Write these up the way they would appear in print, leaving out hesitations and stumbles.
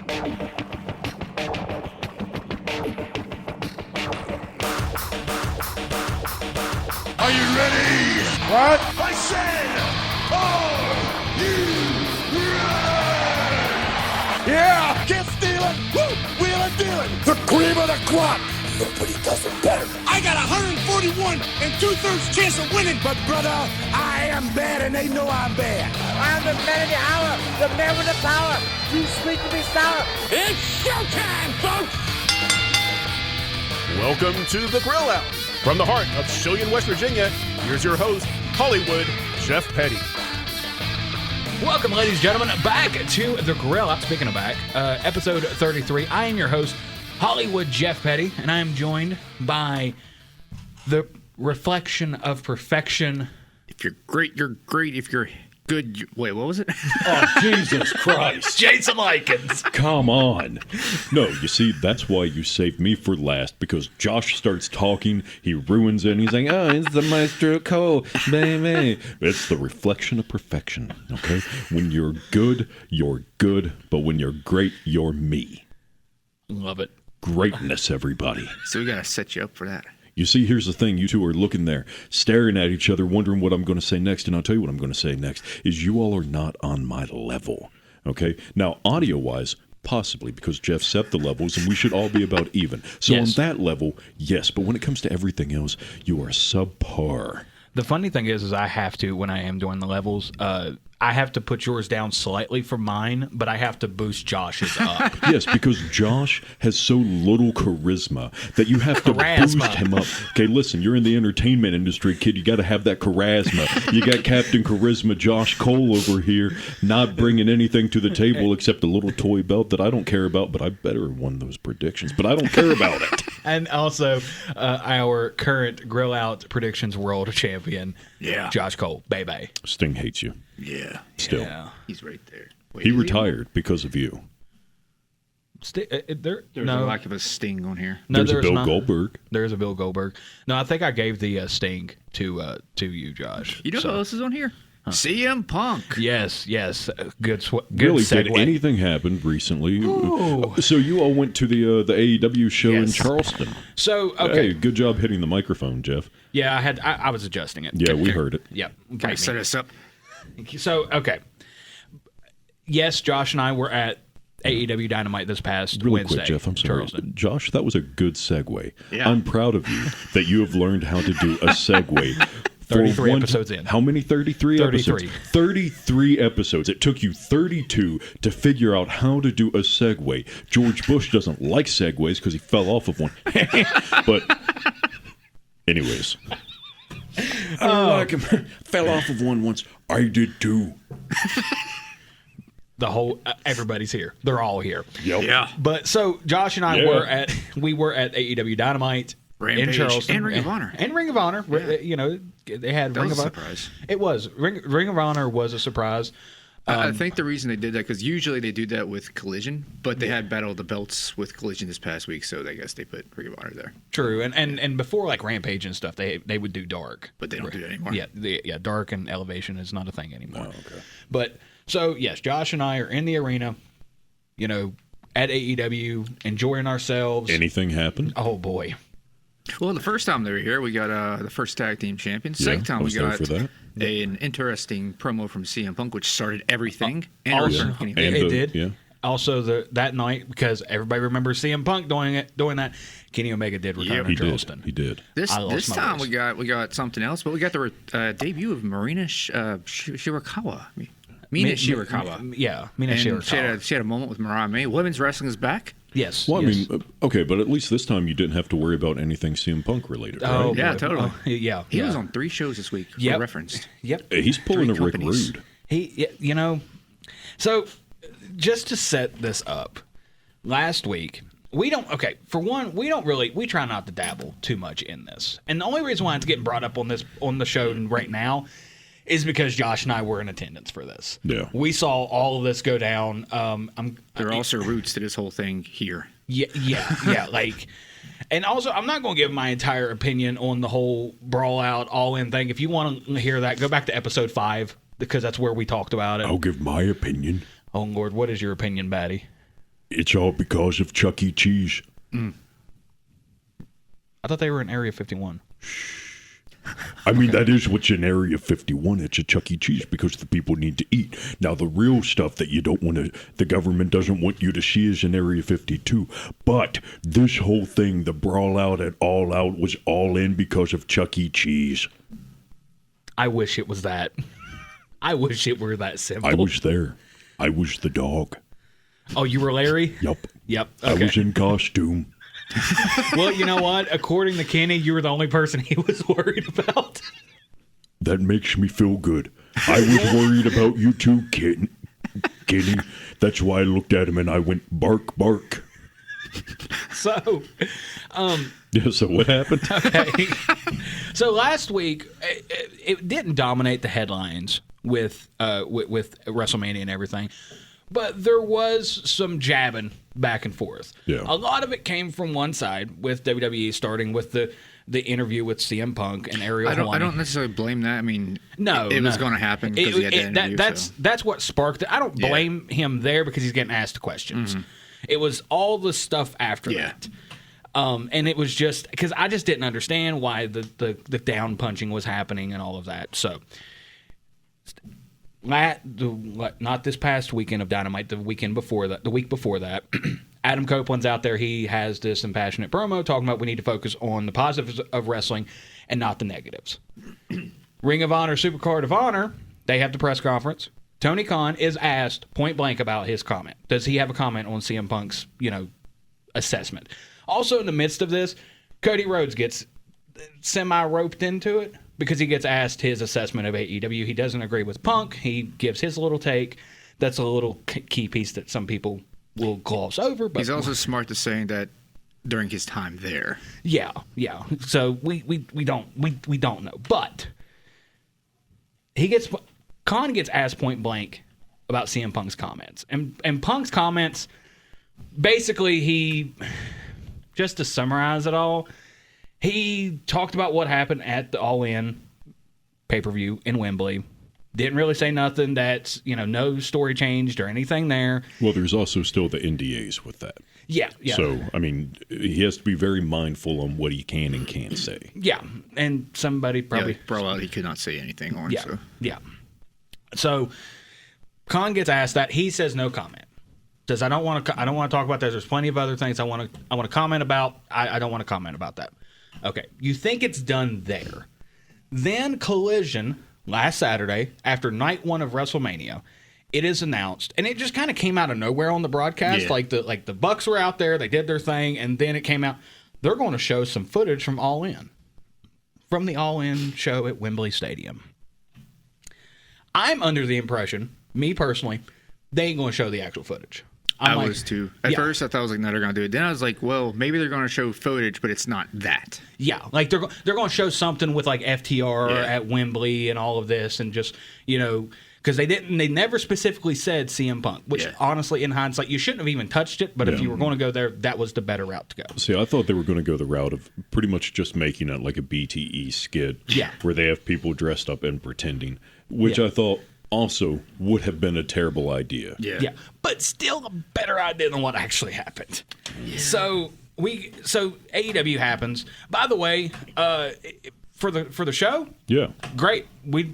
Are you ready? What? I said, are you ready? Yeah! Can't steal it. Woo! Wheel and deal it. The cream of the crop! Nobody does it better. I got 141 and 2/3 chance of winning. But brother, I am bad and they know I'm bad. I'm the man of the hour, the man with the power. Too sweet to be sour. It's showtime, folks! Welcome to The Grill Out. From the heart of Shillian, West Virginia, here's your host, Hollywood Jeff Petty. Welcome, ladies and gentlemen, back to The Grill Out. Speaking of back, episode 33. I am your host, Hollywood Jeff Petty, and I am joined by the reflection of perfection. If you're great, you're great. If you're good, wait, what was it? Oh, Jesus Christ. Jason Lykens. Come on. No, you see, that's why you saved me for last, because Josh starts talking, he ruins it, and he's like, oh, it's the Maestro Cole, baby. It's the reflection of perfection, okay? When you're good, but when you're great, you're me. Love it. Greatness, everybody. So we gotta set you up for that. You see, here's the thing. You two are looking there, staring at each other, wondering what I'm going to say next. And I'll tell you what I'm going to say next, is you all are not on my level, okay? Now, audio-wise, possibly, because Jeff set the levels, and we should all be about even. So Yes. on that level, yes. But when it comes to everything else, you are subpar. The funny thing is I have to, when I am doing the levels, I have to put yours down slightly from mine, but I have to boost Josh's up. Yes, because Josh has so little charisma that you have to boost him up. Okay, listen, you're in the entertainment industry, kid. You got to have that charisma. You got Captain Charisma Josh Cole over here, not bringing anything to the table except a little toy belt that I don't care about, but I better have won those predictions, but I don't care about it. And also, our current Grill Out Predictions World Champion, Josh Cole. Baby. Sting hates you. Yeah. Still. Yeah. He's right there. Wait, He is retired because of you. There's a lack of a sting on here. No, There's a there's Bill not. Goldberg. There's a Bill Goldberg. No, I think I gave the sting to you, Josh. You know what else is on here? CM Punk. Yes. Good Really, segue. did anything happen recently? Ooh. So you all went to the AEW show in Yes. Charleston. So, okay. Hey, good job hitting the microphone, Jeff. Yeah, I was adjusting it. Yeah, we heard it. Yep. Can I set us up? So, okay. Yes, Josh and I were at AEW Dynamite this past Really Wednesday. quick, Jeff, I'm sorry. Charleston. Josh, that was a good segue. Yeah. I'm proud of you that you have learned how to do a segue. 33 episodes in. How many? 33 episodes? 33 episodes. It took you 32 to figure out how to do a segue. George Bush doesn't like segues because he fell off of one. But anyways. I don't like him. Fell off of one once. I did too. The whole everybody's here. They're all here. Yep. Yeah. But so Josh and I were at AEW Dynamite Rampage in Charleston and Ring of Honor. And Ring of Honor. Yeah. You know, they had That Ring was of a Honor. surprise. It was. Ring of Honor was a surprise. I think the reason they did that, because usually they do that with Collision, but they had Battle of the Belts with Collision this past week, so I guess they put Ring of Honor there. True. And before like Rampage and stuff, they would do Dark. But they don't do that anymore. Yeah, Dark and Elevation is not a thing anymore. Oh, okay. But so yes, Josh and I are in the arena, you know, at AEW, enjoying ourselves. Anything happened? Oh boy. Well, the first time they were here, we got the first tag team champions. Yeah, Second time I was we there got for that. an interesting promo from CM Punk, which started everything. And Also- returned Kenny And Omega. It did. Yeah. Also, that night, because everybody remembers CM Punk doing that, Kenny Omega did return Yep. in He Charleston. did. He did. This I lost my time voice. we got something else, but we got the debut of Marina Shirakawa. Mina Shirakawa. Yeah, Mina And Shirakawa. she had a moment with Mariah May. Women's wrestling is back. Yes. Well, I yes. mean, okay, but at least this time you didn't have to worry about anything CM Punk related, right? Oh, Yeah, boy. totally. Oh, yeah. He yeah. was on 3 shows this week. Yep. Referenced. Yep. He's pulling 3 a Rick companies. Rude. You know, so just to set this up, last week, we try not to dabble too much in this. And the only reason why it's getting brought up on the show right now is because Josh and I were in attendance for this. Yeah. We saw all of this go down. There are also roots to this whole thing here. Yeah, like, and also I'm not going to give my entire opinion on the whole brawl out all in thing. If you want to hear that, go back to episode 5 because that's where we talked about it. I'll give my opinion. Oh Lord, what is your opinion, Batty? It's all because of Chuck E. Cheese. I thought they were in Area 51. I mean, that is what's in Area 51. It's a Chuck E. Cheese because the people need to eat. Now, the real stuff that you don't want to, the government doesn't want you to see is in Area 52. But this whole thing, the brawl out at All Out, was all in because of Chuck E. Cheese. I wish it was that. I wish it were that simple. I was there. I was the dog. Oh, you were Larry? Yep. Yep. I Okay. was in costume. Well, you know what? According to Kenny, you were the only person he was worried about. That makes me feel good. I was worried about you too, Kenny. That's why I looked at him and I went, bark, bark. So, Yeah, so what happened? okay. So last week, it didn't dominate the headlines with WrestleMania and everything, but there was some jabbing back and forth. Yeah. A lot of it came from one side with WWE, starting with the interview with CM Punk and Ariel Helwani. I don't necessarily blame that. I mean, No, it was going to happen because he had that interview. That's what sparked it. I don't blame him there because he's getting asked questions. Mm-hmm. It was all the stuff after that. And it was just because I just didn't understand why the down punching was happening and all of that. So, not this past weekend of Dynamite, the week before that, Adam Copeland's out there. He has this impassionate promo talking about we need to focus on the positives of wrestling and not the negatives. Ring of Honor, Supercard of Honor, they have the press conference. Tony Khan is asked point blank about his comment. Does he have a comment on CM Punk's, assessment? Also, in the midst of this, Cody Rhodes gets semi-roped into it because he gets asked his assessment of AEW. He doesn't agree with Punk. He gives his little take. That's a little key piece that some people will gloss over. But he's also smart to saying that during his time there. Yeah. So we don't know, but Khan gets asked point blank about CM Punk's comments, and Punk's comments basically he. Just to summarize it all, he talked about what happened at the All In pay-per-view in Wembley. Didn't really say nothing that's, no story changed or anything there. Well, there's also still the NDAs with that. Yeah. So, I mean, he has to be very mindful on what he can and can't say. Yeah, and somebody probably... Brawl he could not say anything on. Yeah. So, Khan gets asked that. He says no comment. Says I don't want to talk about that. There's plenty of other things I want to comment about. I don't want to comment about that. Okay, you think it's done there? Then Collision last Saturday after night one of WrestleMania, it is announced, and it just kind of came out of nowhere on the broadcast. Yeah. Like the Bucks were out there, they did their thing, and then it came out. They're going to show some footage from All In, from the All In show at Wembley Stadium. I'm under the impression, me personally, they ain't going to show the actual footage. I was too. At first, I thought I was like, no, they're going to do it. Then I was like, well, maybe they're going to show footage, but it's not that. Yeah, like they're going to show something with like FTR at Wembley and all of this, and just because they never specifically said CM Punk, which honestly, in hindsight, you shouldn't have even touched it. But if you were going to go there, that was the better route to go. See, I thought they were going to go the route of pretty much just making it like a BTE skit, where they have people dressed up and pretending, which I thought also would have been a terrible idea. Yeah, but still a better idea than what actually happened. Yeah. So AEW happens. By the way, for the show, great. We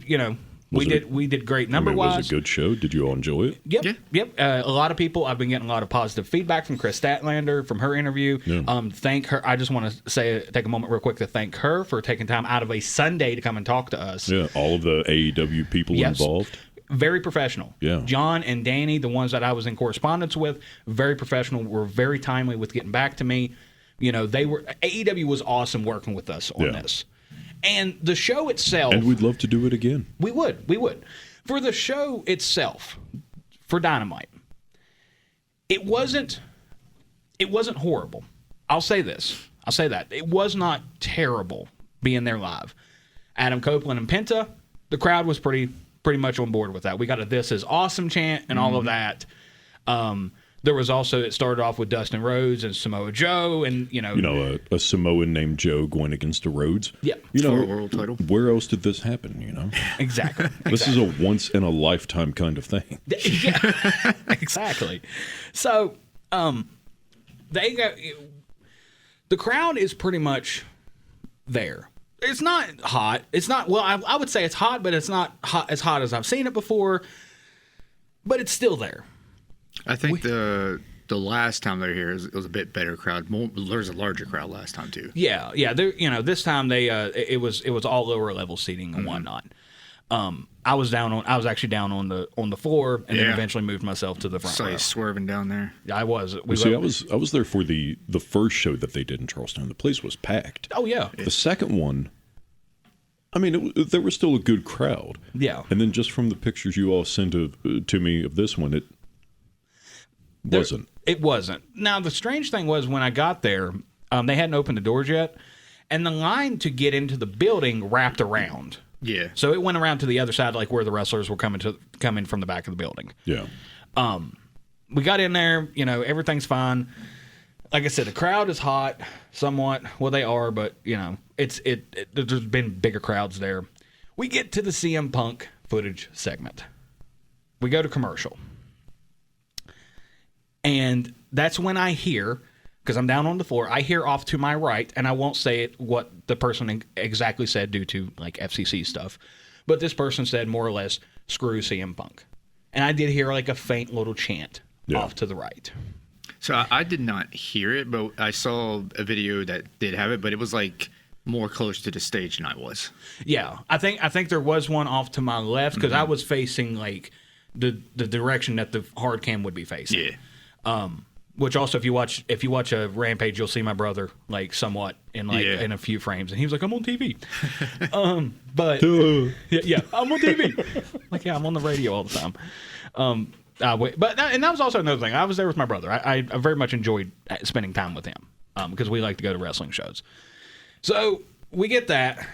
did great number-wise. Was it a good show? Did you all enjoy it? Yep. A lot of people. I've been getting a lot of positive feedback from Chris Statlander from her interview. Yeah. Thank her. I just want to take a moment real quick to thank her for taking time out of a Sunday to come and talk to us. Yeah, all of the AEW people involved. Very professional. Yeah. John and Danny, the ones that I was in correspondence with, very professional. Were very timely with getting back to me. AEW was awesome working with us on this. And the show itself... And we'd love to do it again. We would. For the show itself, for Dynamite, it wasn't horrible. I'll say that. It was not terrible being there live. Adam Copeland and Penta, the crowd was pretty much on board with that. We got a "This is awesome" chant and all of that. There was also, it started off with Dustin Rhodes and Samoa Joe, and a Samoan named Joe going against the Rhodes. Yeah, for a world title. Where else did this happen? Exactly. This is a once in a lifetime kind of thing. Yeah, exactly. So They got the crowd is pretty much there. It's not hot. It's not I would say it's hot, but it's not as hot as I've seen it before. But it's still there. I think the last time they were here, it was a bit better crowd. There was a larger crowd last time too. Yeah. This time it was all lower level seating and whatnot. I was actually down on the floor, and then eventually moved myself to the front. Saw row. you swerving down there. I was. I was there for the first show that they did in Charleston. The place was packed. Oh yeah. The second one, I mean, there was still a good crowd. Yeah. And then just from the pictures you all sent to me of this one, it wasn't. It wasn't. Now, the strange thing was when I got there, they hadn't opened the doors yet, and the line to get into the building wrapped around. Yeah. So it went around to the other side, like where the wrestlers were coming from the back of the building. Yeah. We got in there, everything's fine. Like I said, the crowd is hot, somewhat. Well, they are, but there's been bigger crowds there. We get to the CM Punk footage segment. We go to commercial, and that's when I hear, because I'm down on the floor, I hear off to my right, and I won't say what the person exactly said due to like FCC stuff, but this person said more or less, "Screw CM Punk," and I did hear like a faint little chant off to the right. So I did not hear it, but I saw a video that did have it, but it was like more close to the stage than I was. Yeah, I think there was one off to my left because I was facing like the direction that the hard cam would be facing. Yeah. Which also, if you watch a Rampage, you'll see my brother like somewhat in in a few frames, and he was like, "I'm on TV." But yeah, I'm on TV. Like, yeah, I'm on the radio all the time. And that was also another thing. I was there with my brother. I very much enjoyed spending time with him because we like to go to wrestling shows. So we get that.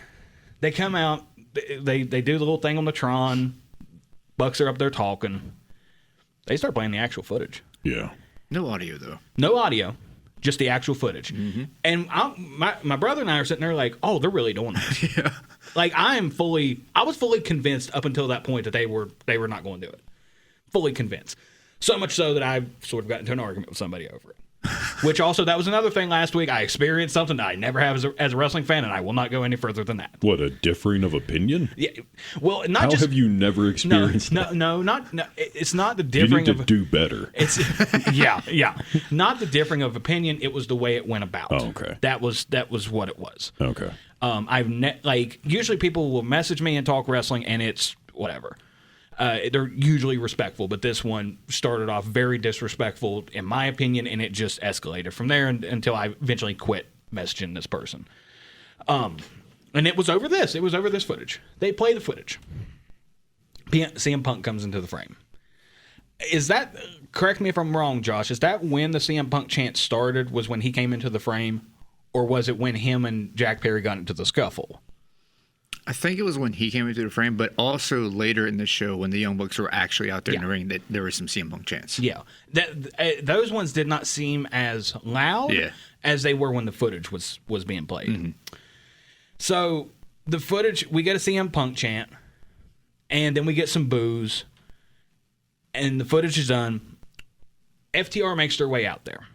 They come out. They do the little thing on the Tron. Bucks are up there talking. They start playing the actual footage. Yeah. No audio, though. No audio. Just the actual footage. Mm-hmm. And my brother and I are sitting there like, oh, they're really doing this. Yeah. Like, I was fully convinced up until that point that they were not going to do it. Fully convinced. So much so that I sort of got into an argument with somebody over it. Which also, that was another thing last week. I experienced something that I never have as a wrestling fan, and I will not go any further than that. What, a differing of opinion? Yeah. Well, not How just... have you never experienced that? No, it's not the differing you need to do better. It's yeah. Not the differing of opinion. It was the way it went about. Oh, okay. That was what it was. Okay. Usually people will message me and talk wrestling, and it's whatever. They're usually respectful, but this one started off very disrespectful, in my opinion, and it just escalated from there until I eventually quit messaging this person. And it was over this. It was over this footage. They play the footage. CM Punk comes into the frame. Is that, correct me if I'm wrong, Josh, is that when the CM Punk chant started, was when he came into the frame, or was it when him and Jack Perry got into the scuffle? I think it was when he came into the frame, but also later in the show when the Young Bucks were actually out there in the ring, that there was some CM Punk chants. Yeah. Those ones did not seem as loud as they were when the footage was being played. Mm-hmm. So the footage, we get a CM Punk chant, and then we get some boos, and the footage is done. FTR makes their way out there.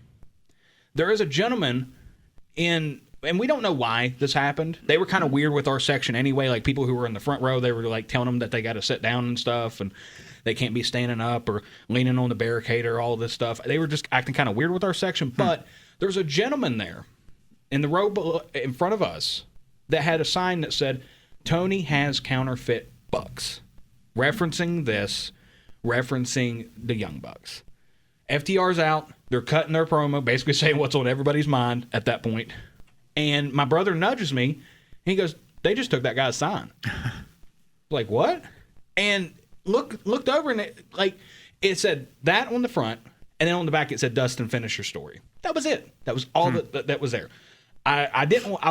There is a gentleman and we don't know why this happened. They were kind of weird with our section anyway. Like, people who were in the front row, they were like telling them that they got to sit down and stuff, and they can't be standing up or leaning on the barricade or all this stuff. They were just acting kind of weird with our section. But there's a gentleman there in the row in front of us that had a sign that said, "Tony has counterfeit bucks," referencing the Young Bucks. FTR's out. They're cutting their promo, basically saying what's on everybody's mind at that point. And my brother nudges me. He goes, "They just took that guy's sign." Like, what? And looked over, and it said that on the front, and then on the back it said, "Dustin, finish your story." That was it. That was all that was there. I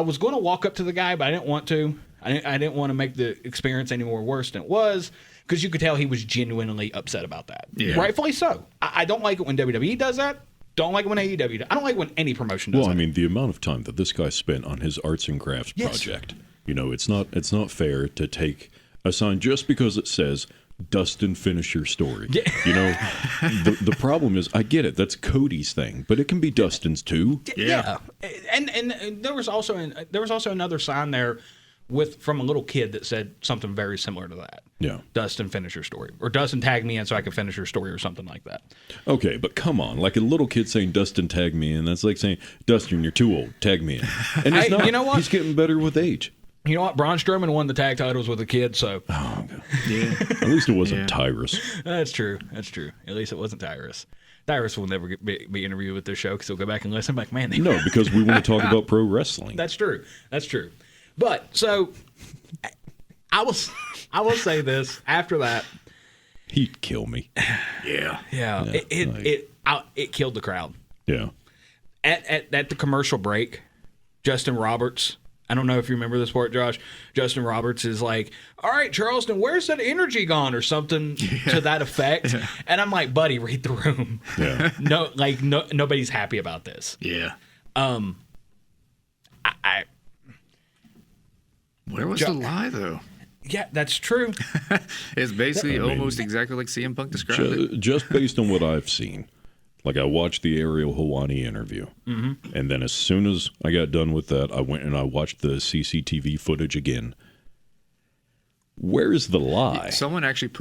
was going to walk up to the guy, but I didn't want to. I didn't want to make the experience any more worse than it was, because you could tell he was genuinely upset about that. Yeah. Rightfully so. I don't like it when WWE does that. Don't like it when AEW does. I don't like when any promotion does that. Well, I mean, the amount of time that this guy spent on his arts and crafts project, it's not fair to take a sign just because it says Dustin, finish your story. You know, the problem is, I get it. That's Cody's thing, but it can be Dustin's too. Yeah. And there was also another sign there from a little kid that said something very similar to that. Yeah. Dustin, finish your story. Or Dustin, tag me in so I can finish your story or something like that. Okay, but come on. Like a little kid saying, Dustin, tag me in. That's like saying, Dustin, you're too old. Tag me in. And he's not. You know what? He's getting better with age. You know what? Braun Strowman won the tag titles with a kid, so. Oh, God. Yeah. At least it wasn't Tyrus. That's true. At least it wasn't Tyrus. Tyrus will never be interviewed with this show because he'll go back and listen. Like, man, no, because we want to talk about pro wrestling. That's true. But so I will say this after that. He'd kill me. Yeah. It killed the crowd. Yeah. At the commercial break, Justin Roberts. I don't know if you remember this part, Josh. Justin Roberts is like, "All right, Charleston, where's that energy gone?" or something to that effect. Yeah. And I'm like, "Buddy, read the room." Yeah. Nobody's happy about this. Yeah. Where was the lie, though? Yeah, that's true. It's basically almost exactly like CM Punk described it. Just based on what I've seen. Like, I watched the Ariel Helwani interview, and then as soon as I got done with that, I went and I watched the CCTV footage again. Where is the lie? Someone actually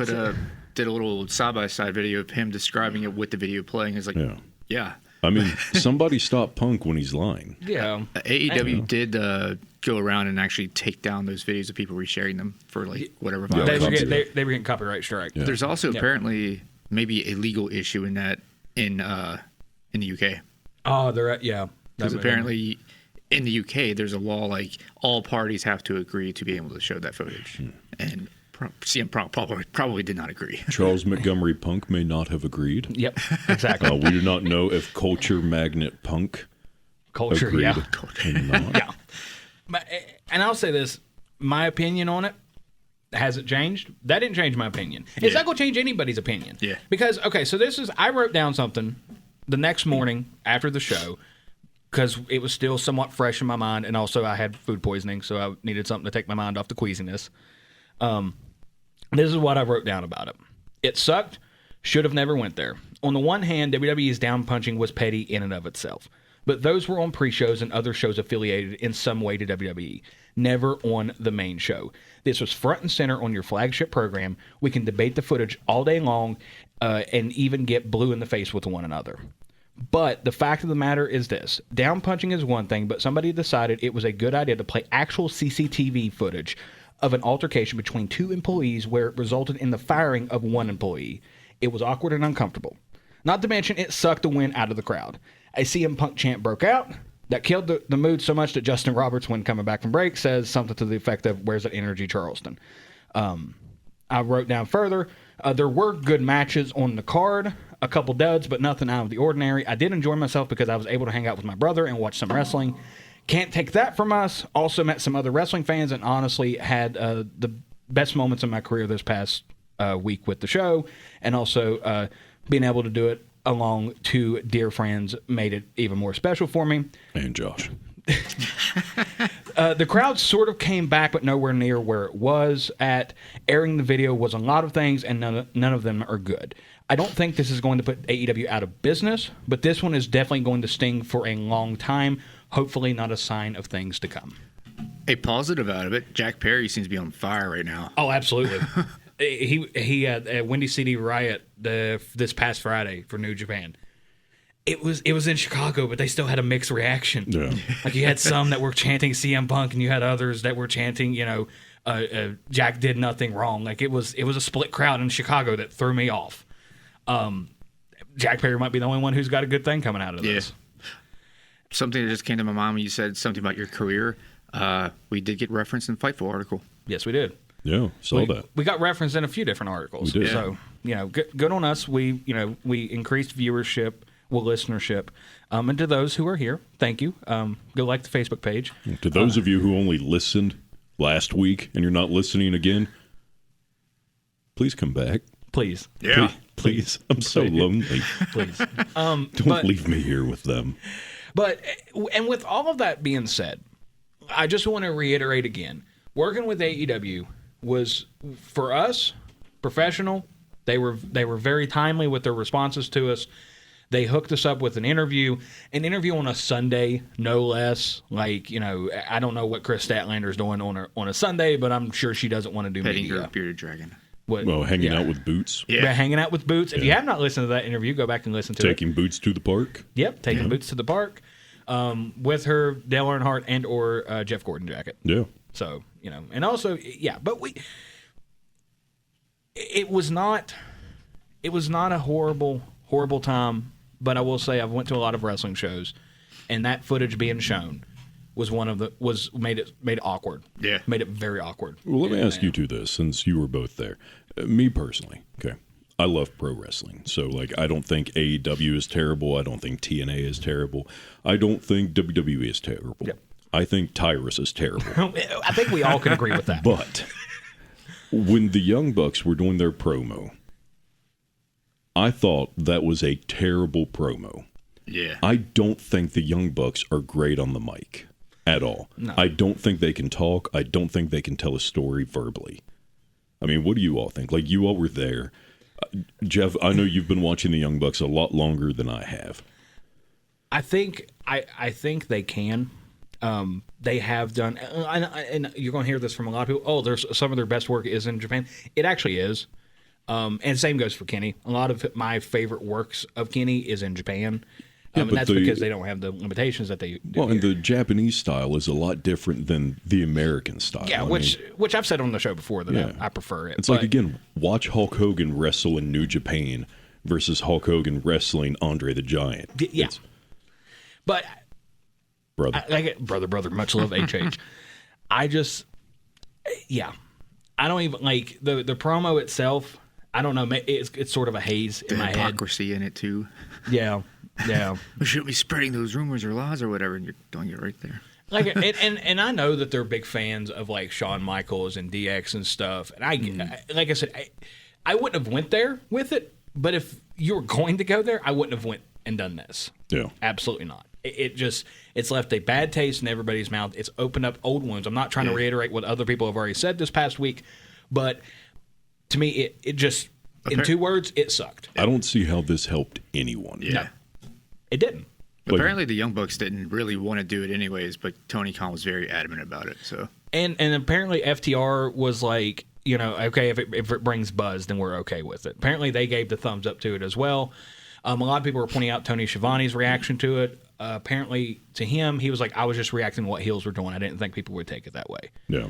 did a little side-by-side video of him describing it with the video playing. It's like, yeah. I mean, somebody stop Punk when he's lying. Yeah. AEW did go around and actually take down those videos of people resharing them for, like, whatever They violation. were getting copyright strike. Yeah. There's also apparently maybe a legal issue in that in the UK. Oh, they're at, yeah. Because apparently in the UK, there's a law like all parties have to agree to be able to show that footage. And CM Punk probably did not agree. Charles Montgomery Punk may not have agreed. Yep, exactly. We do not know if Culture Magnet Punk agreed. Yeah. Or not. Yeah. And I'll say this, my opinion on it hasn't changed. That didn't change my opinion. It's not going to change anybody's opinion. Yeah. Because, okay, so I wrote down something the next morning after the show because it was still somewhat fresh in my mind, and also I had food poisoning, so I needed something to take my mind off the queasiness. This is what I wrote down about it. It sucked. Should have never went there. On the one hand, WWE's down punching was petty in and of itself. But those were on pre-shows and other shows affiliated in some way to WWE. Never on the main show. This was front and center on your flagship program. We can debate the footage all day long and even get blue in the face with one another. But the fact of the matter is this. Down punching is one thing, but somebody decided it was a good idea to play actual CCTV footage of an altercation between two employees where it resulted in the firing of one employee. It was awkward and uncomfortable. Not to mention, it sucked the wind out of the crowd. A CM Punk chant broke out. That killed the mood so much that Justin Roberts, when coming back from break, says something to the effect of, "Where's that energy, Charleston?" I wrote down further, there were good matches on the card, a couple duds, but nothing out of the ordinary. I did enjoy myself because I was able to hang out with my brother and watch some wrestling. Can't take that from us. Also met some other wrestling fans and honestly had the best moments in my career this past week with the show. And also being able to do it along two dear friends made it even more special for me. And Josh. The crowd sort of came back, but nowhere near where it was at. Airing the video was a lot of things, and none of them are good. I don't think this is going to put AEW out of business, but this one is definitely going to sting for a long time. Hopefully not a sign of things to come. A positive out of it, Jack Perry seems to be on fire right now. Oh, absolutely. He at Windy City Riot this past Friday for New Japan. It was in Chicago, but they still had a mixed reaction. Yeah. Like you had some that were chanting CM Punk, and you had others that were chanting, Jack did nothing wrong. Like it was a split crowd in Chicago that threw me off. Jack Perry might be the only one who's got a good thing coming out of this. Something that just came to my mind when you said something about your career. We did get referenced in Fightful article. Yes, we did. Yeah, saw that. We got referenced in a few different articles. We did. So, good on us. We increased viewership, listenership. And to those who are here, thank you. Go like the Facebook page. To those of you who only listened last week and you're not listening again, please come back. Please. Yeah. Please. I'm so lonely. Please. Don't leave me here with them. And with all of that being said, I just want to reiterate again, working with AEW was, for us, professional. They were very timely with their responses to us. They hooked us up with an interview on a Sunday, no less. Like, I don't know what Chris Statlander's doing on a Sunday, but I'm sure she doesn't want to do petting media. her bearded dragon. Hanging out with Boots. Yeah, hanging out with Boots. If you have not listened to that interview, go back and listen to it. Taking Boots to the park. Yep, taking Boots to the park with her Dale Earnhardt and or Jeff Gordon jacket. Yeah. So, and also, but it was not a horrible time, but I will say I've went to a lot of wrestling shows, and that footage being shown made it awkward. Yeah. Made it very awkward. Well, let me ask you two this, since you were both there. Me personally, okay, I love pro wrestling. So, I don't think AEW is terrible. I don't think TNA is terrible. I don't think WWE is terrible. Yep. I think Tyrus is terrible. I think we all can agree with that. But when the Young Bucks were doing their promo, I thought that was a terrible promo. Yeah. I don't think the Young Bucks are great on the mic at all. No. I don't think they can talk. I don't think they can tell a story verbally. I mean, what do you all think? You all were there. Jeff, I know you've been watching the Young Bucks a lot longer than I have. I think they can. They have done, and you're going to hear this from a lot of people. Oh, there's some of their best work is in Japan. It actually is, and same goes for Kenny. A lot of my favorite works of Kenny is in Japan, and that's because they don't have the limitations that they do. Well, and the Japanese style is a lot different than the American style. Yeah, which I've said on the show before that I prefer it. It's again, watch Hulk Hogan wrestle in New Japan versus Hulk Hogan wrestling Andre the Giant. Yeah, but. Brother. Brother, much love, HH. I don't even like the promo itself. I don't know. It's sort of a haze in my head. Hypocrisy in it too. Yeah. We shouldn't be spreading those rumors or lies or whatever, and you're doing it right there. And I know that they're big fans of Shawn Michaels and DX and stuff. And like I said, I wouldn't have went there with it. But if you were going to go there, I wouldn't have went and done this. Yeah, absolutely not. It's left a bad taste in everybody's mouth. It's opened up old wounds. I'm not trying to reiterate what other people have already said this past week, but to me, it just, in 2 words, it sucked. I don't see how this helped anyone. Yeah. No, it didn't. Apparently, the Young Bucks didn't really want to do it anyways, but Tony Khan was very adamant about it. So, and apparently FTR was like, okay, if it brings buzz, then we're okay with it. Apparently, they gave the thumbs up to it as well. A lot of people were pointing out Tony Schiavone's reaction to it. Apparently, to him, he was like, I was just reacting to what heels were doing. I didn't think people would take it that way. Yeah.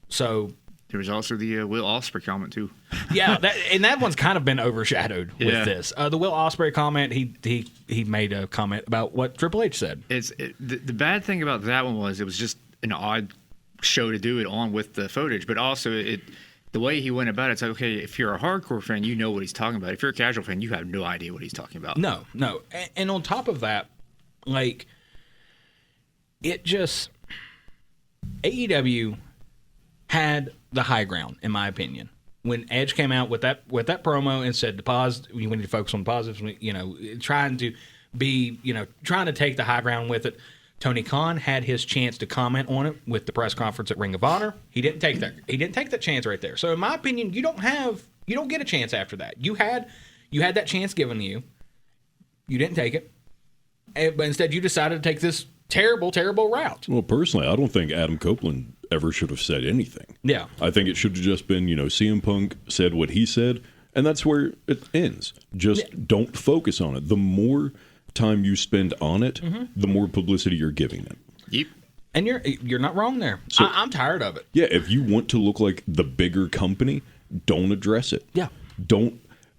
So there was also the Will Ospreay comment, too. Yeah, that one's kind of been overshadowed with this. The Will Ospreay comment, he made a comment about what Triple H said. The bad thing about that one was it was just an odd show to do it on with the footage, but also the way he went about it, it's like, okay, if you're a hardcore fan, you know what he's talking about. If you're a casual fan, you have no idea what he's talking about. No. And on top of that, AEW had the high ground, in my opinion. When Edge came out with that promo and said we need to focus on positives, trying to take the high ground with it. Tony Khan had his chance to comment on it with the press conference at Ring of Honor. He didn't take that. He didn't take that chance right there. So in my opinion, you don't get a chance after that. You had that chance given to you. You didn't take it. But instead you decided to take this terrible, terrible route. Well, personally, I don't think Adam Copeland ever should have said anything. Yeah. I think it should have just been, CM Punk said what he said, and that's where it ends. Just don't focus on it. The more time you spend on it, the more publicity you're giving it. Yep. And you're not wrong there. So, I'm tired of it. Yeah, if you want to look like the bigger company, don't address it. Yeah.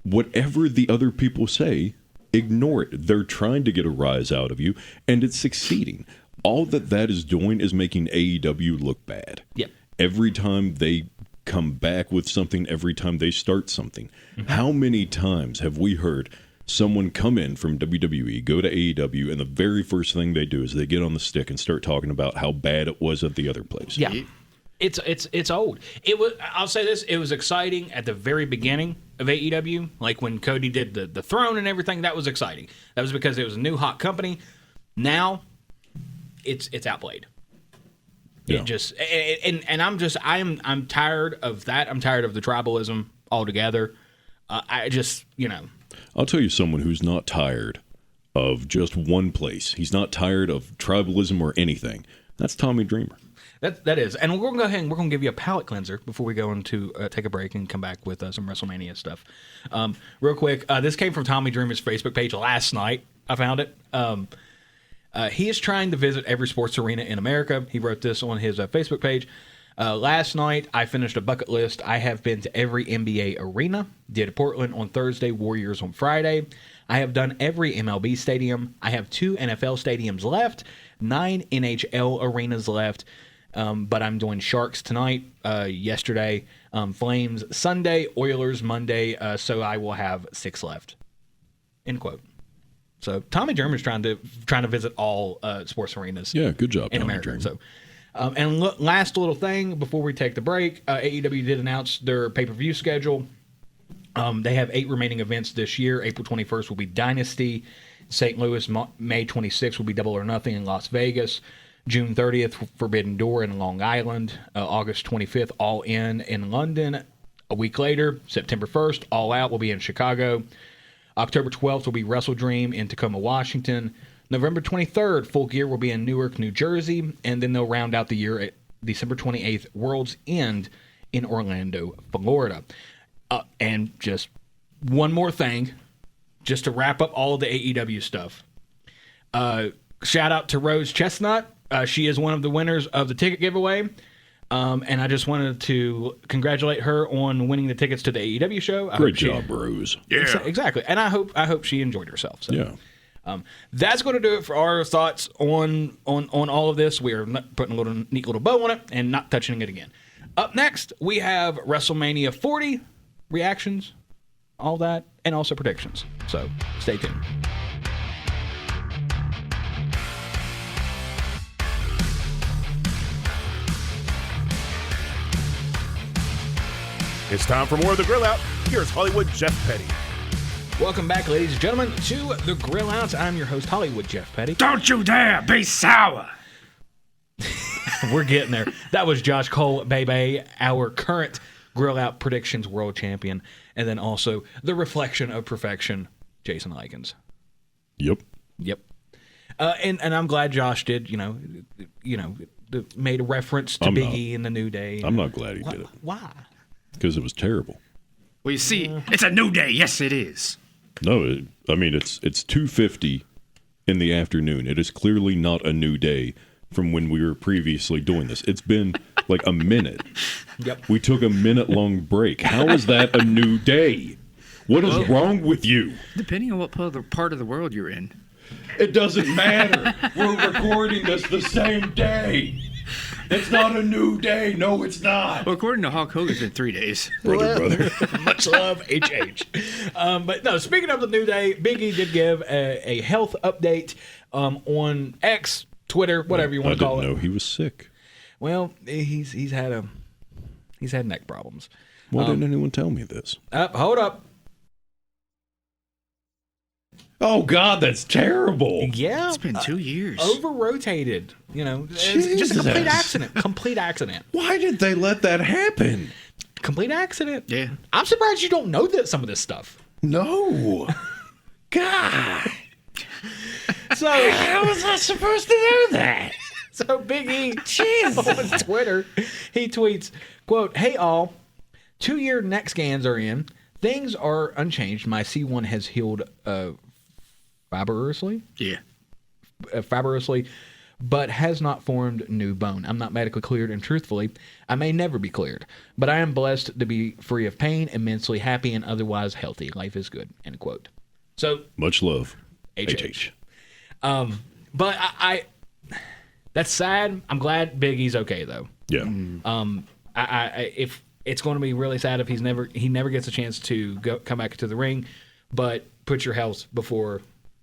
Whatever the other people say, ignore it. They're trying to get a rise out of you, and it's succeeding. All that is doing is making AEW look bad. Yep. Every time they come back with something, every time they start something. How many times have we heard someone come in from WWE, go to AEW, and the very first thing they do is they get on the stick and start talking about how bad it was at the other place? Yeah. It's old. I'll say this, it was exciting at the very beginning of AEW, like when Cody did the throne and everything. That was exciting. That was because it was a new hot company. Now it's outplayed. Yeah. It just I'm tired of that. I'm tired of the tribalism. altogether. I just, I'll tell you someone who's not tired of just one place. He's not tired of tribalism or anything. That's Tommy Dreamer. That is. And we're going to go ahead and we're going to give you a palate cleanser before we go into take a break and come back with some WrestleMania stuff. Real quick, this came from Tommy Dreamer's Facebook page last night. I found it. He is trying to visit every sports arena in America. He wrote this on his Facebook page. Last night, I finished a bucket list. I have been to every NBA arena. Did Portland on Thursday, Warriors on Friday. I have done every MLB stadium. I have 2 NFL stadiums left, 9 NHL arenas left. But I'm doing Sharks tonight, yesterday, Flames Sunday, Oilers Monday, so I will have 6 left. End quote. So Tommy Dreamer's trying to visit all sports arenas. Yeah, good job, in Tommy America. Dreamer. So, last little thing before we take the break, AEW did announce their pay-per-view schedule. They have 8 remaining events this year. April 21st will be Dynasty. St. Louis, May 26th will be Double or Nothing in Las Vegas. June 30th, Forbidden Door in Long Island. August 25th, All In London. A week later, September 1st, All Out will be in Chicago. October 12th will be Wrestle Dream in Tacoma, Washington. November 23rd, Full Gear will be in Newark, New Jersey. And then they'll round out the year at December 28th, World's End in Orlando, Florida. And just one more thing, just to wrap up all of the AEW stuff. Shout out to Rose Chestnut. She is one of the winners of the ticket giveaway. And I just wanted to congratulate her on winning the tickets to the AEW show. Great job, Rose. Yeah. Exactly. And I hope she enjoyed herself. So. Yeah. That's going to do it for our thoughts on all of this. We are putting a neat little bow on it and not touching it again. Up next, we have WrestleMania 40 reactions, all that, and also predictions. So stay tuned. It's time for more of the Grill Out. Here's Hollywood Jeff Petty. Welcome back, ladies and gentlemen, to the Grill Out. I'm your host, Hollywood Jeff Petty. Don't you dare be sour. We're getting there. That was Josh Cole, baby, our current Grill Out Predictions World Champion, and then also the reflection of perfection, Jason Lykens. Yep. And I'm glad Josh did, made a reference to Big E in the New Day. I'm not glad he did it. Why? Because it was terrible. Well, you see, it's a new day. Yes, it is. No, it's 2:50 in the afternoon. It is clearly not a new day from when we were previously doing this. It's been like a minute. Yep. We took a minute-long break. How is that a new day? What is wrong with you? Depending on what part of the world you're in. It doesn't matter. We're recording this the same day. It's not a new day. No, it's not. Well, according to Hulk Hogan, it's been 3 days. Brother. Much love, HH. But no, speaking of the New Day, Big E did give a health update on X, Twitter, whatever you want to call it. I didn't know he was sick. Well, he's had neck problems. Why didn't anyone tell me this? Hold up. Oh, God, that's terrible. Yeah. It's been 2 years. Over-rotated. It's just a complete accident. Complete accident. Why did they let that happen? Complete accident. Yeah. I'm surprised you don't know some of this stuff. No. God. So how was I supposed to know that? So Big E on Twitter, he tweets, quote, "Hey all, 2-year neck scans are in. Things are unchanged. My C1 has healed fibrously. Yeah. Fibrously, but has not formed new bone. I'm not medically cleared, and truthfully, I may never be cleared. But I am blessed to be free of pain, immensely happy, and otherwise healthy. Life is good." End quote. So much love, HH. But I that's sad. I'm glad Big E's okay though. Yeah. If it's going to be really sad if he never gets a chance to come back to the ring, but put your health before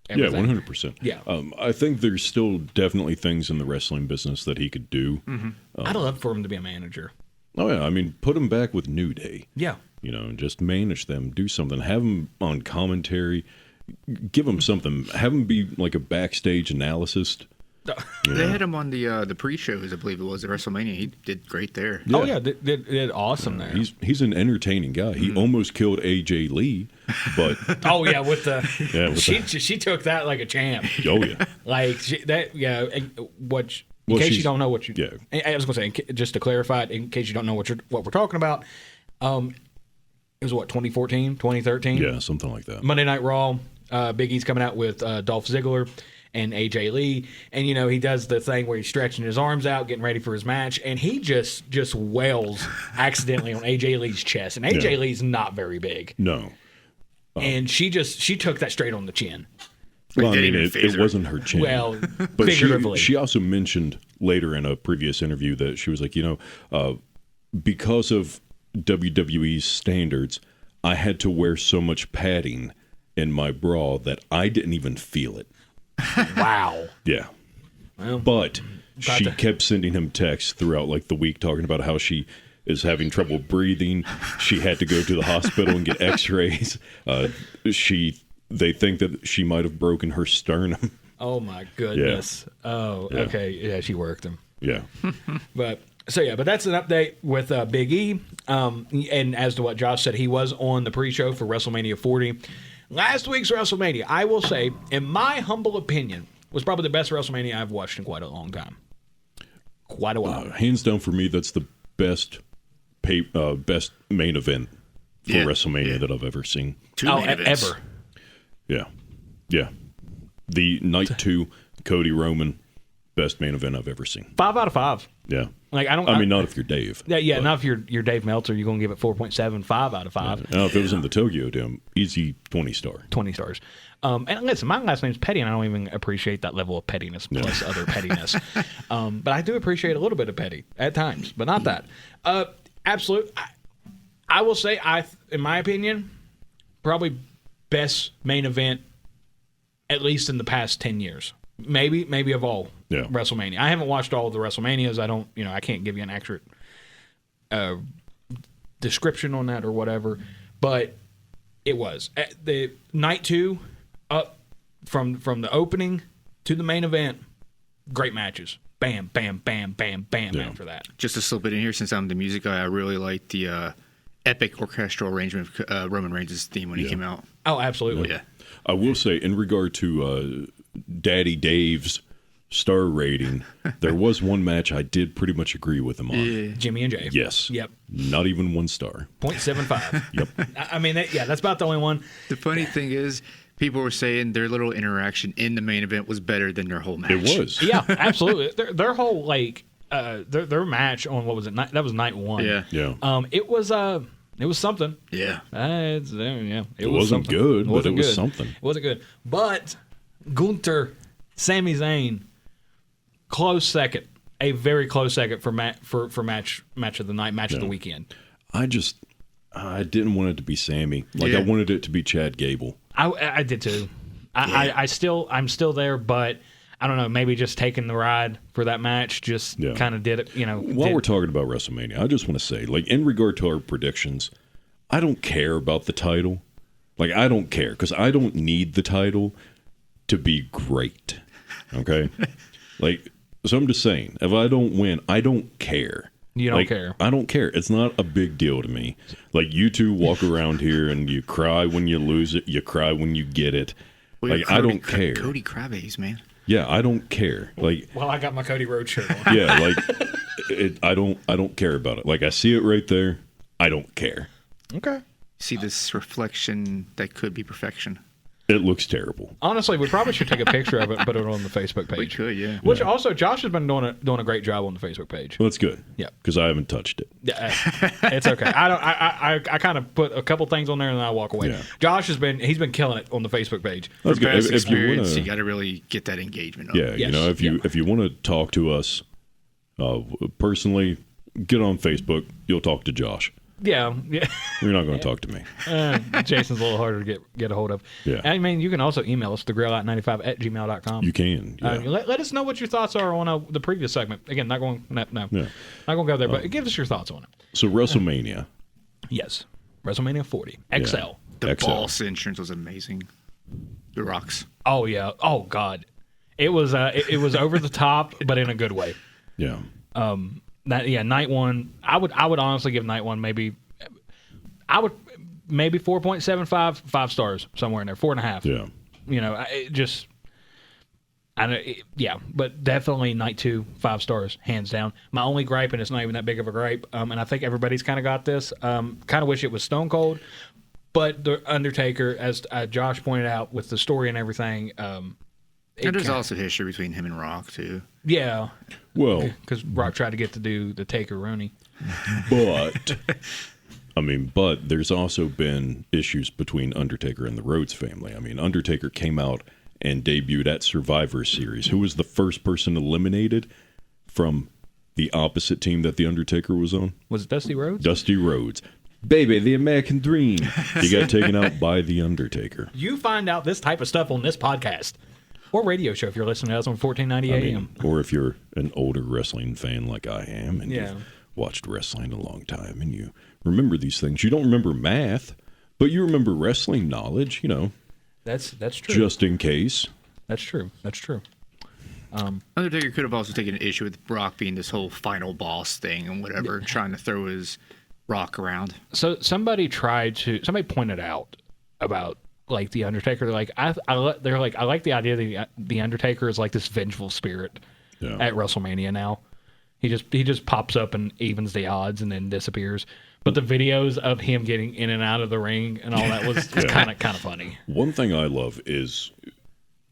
everything. Yeah, 100%. Yeah. I think there's still definitely things in the wrestling business that he could do. Mm-hmm. I'd love for him to be a manager. Oh yeah, I mean, put him back with New Day. Yeah. And just manage them, do something, have him on commentary, give him something, have him be like a backstage analyst. They had him on the pre-shows, I believe it was, at WrestleMania. He did great there. Yeah. Oh, yeah, did awesome there. He's an entertaining guy. He almost killed AJ Lee, but oh, yeah, with the she took that like a champ. oh, yeah. Like, in case you don't know what you... Yeah. I was going to say, just to clarify it, in case you don't know what we're talking about, it was, 2014, 2013? Yeah, something like that. Monday Night Raw, Big E's coming out with Dolph Ziggler and AJ Lee, and he does the thing where he's stretching his arms out, getting ready for his match, and he just wails accidentally on AJ Lee's chest, and AJ Lee's not very big. No. And she took that straight on the chin. Well, I mean, it wasn't her chin. Well, but figuratively. she also mentioned later in a previous interview that she was like, because of WWE's standards, I had to wear so much padding in my bra that I didn't even feel it. Wow. Yeah. Well, but she kept sending him texts throughout like the week talking about how she is having trouble breathing. She had to go to the hospital and get x-rays. They think that she might have broken her sternum. Oh, my goodness. Yeah. Oh, yeah. Okay. Yeah, she worked him. Yeah. But that's an update with Big E. And as to what Josh said, he was on the pre-show for WrestleMania 40. Last week's WrestleMania, I will say, in my humble opinion, was probably the best WrestleMania I've watched in quite a long time. Quite a while. Hands down for me, that's the best main event for WrestleMania that I've ever seen. Two main events. Ever. Yeah. Yeah. The Night 2, Cody Roman, best main event I've ever seen. 5 out of 5. Yeah. Like I mean, not if you're Dave. Yeah, not if you're Dave Meltzer. You're going to give it 4.75 out of 5. Now, if it was in the Tokyo Dome, easy 20 star. 20 stars. And listen, my last name's Petty, and I don't even appreciate that level of pettiness plus other pettiness. But I do appreciate a little bit of petty at times, but not that. Absolute. I will say, in my opinion, probably best main event, at least in the past 10 years. Maybe of all WrestleMania. I haven't watched all of the WrestleManias. I don't, I can't give you an accurate description on that or whatever. But it was the Night 2 up from the opening to the main event. Great matches. Bam, bam, bam, bam, bam. Yeah. After that, just to slip it in here, since I'm the music guy, I really like the epic orchestral arrangement of Roman Reigns' theme when he came out. Oh, absolutely. Yeah. I will say, in regard to Daddy Dave's star rating, there was one match I did pretty much agree with him on. Yeah. Jimmy and Jay. Yes. Yep. Not even 1 star. 0.75. Yep. I mean, that's about the only one. The funny thing is, people were saying their little interaction in the main event was better than their whole match. It was. Yeah, absolutely. Their whole their match on what was it? That was night 1. Yeah. Yeah. It was something. Yeah. It wasn't something. good, but it was good. something. It wasn't good. But Gunther, Sami Zayn, close second. A very close second for match of the night, match of the weekend. I didn't want it to be Sammy. I wanted it to be Chad Gable. I did too. I'm still there, but I don't know. Maybe just taking the ride for that match just kind of did it. While we're talking about WrestleMania, I just want to say, in regard to our predictions, I don't care about the title. I don't care because I don't need the title to be great. Okay, so I'm just saying, if I don't win, I don't care. You don't care. I don't care. It's not a big deal to me. You two walk around here and you cry when you lose it. You cry when you get it. I don't care. Cody Crybabies, man. Yeah, I don't care. Well, I got my Cody Rhodes shirt on. Yeah, I don't care about it. I see it right there. I don't care. Okay. See this reflection that could be perfection. It looks terrible. Honestly, we probably should take a picture of it and put it on the Facebook page. We could, yeah. Which also, Josh has been doing a great job on the Facebook page. Well, that's good. Yeah, because I haven't touched it. It's okay. I kind of put a couple things on there and then I walk away. Yeah. Josh he's been killing it on the Facebook page. That's good. If you got to really get that engagement up. Yeah, yes. If you want to talk to us personally, get on Facebook. You'll talk to Josh. Yeah. You're not going to talk to me. Jason's a little harder to get a hold of. Yeah. I mean, you can also email us, thegrillout95@gmail.com. You can. Yeah. Let us know what your thoughts are on the previous segment. Again, not going to go there, but give us your thoughts on it. So WrestleMania. Yes. WrestleMania 40 XL. The XL. Boss entrance was amazing. The Rocks. Oh yeah. Oh God. It was over the top, but in a good way. Yeah. Night one. I would honestly give night one maybe 4.75, 5 stars, somewhere in there, 4.5. Yeah. But definitely night 2, 5 stars, hands down. My only gripe, and it's not even that big of a gripe, and I think everybody's kind of got this. Kind of wish it was Stone Cold, but the Undertaker, as Josh pointed out, with the story and everything. And there's also history between him and Rock too. Yeah. Well, because Rock tried to get to do the Taker-Rooney. But there's also been issues between Undertaker and the Rhodes family. I mean, Undertaker came out and debuted at Survivor Series. Who was the first person eliminated from the opposite team that the Undertaker was on? Was it Dusty Rhodes? Dusty Rhodes. Baby, the American Dream. He got taken out by the Undertaker. You find out this type of stuff on this podcast. Or radio show if you're listening to us on 1490 AM. Or if you're an older wrestling fan like I am and Yeah. you've watched wrestling a long time and you remember these things. You don't remember math, but you remember wrestling knowledge, That's true. just in case. That's true. Undertaker could have also taken an issue with Rock being this whole final boss thing and whatever, trying to throw his Rock around. So somebody pointed out about like the Undertaker. They're like, I like the idea that the Undertaker is like this vengeful spirit at WrestleMania now. He just pops up and evens the odds and then disappears. But the videos of him getting in and out of the ring and all that was kind of funny. One thing I love is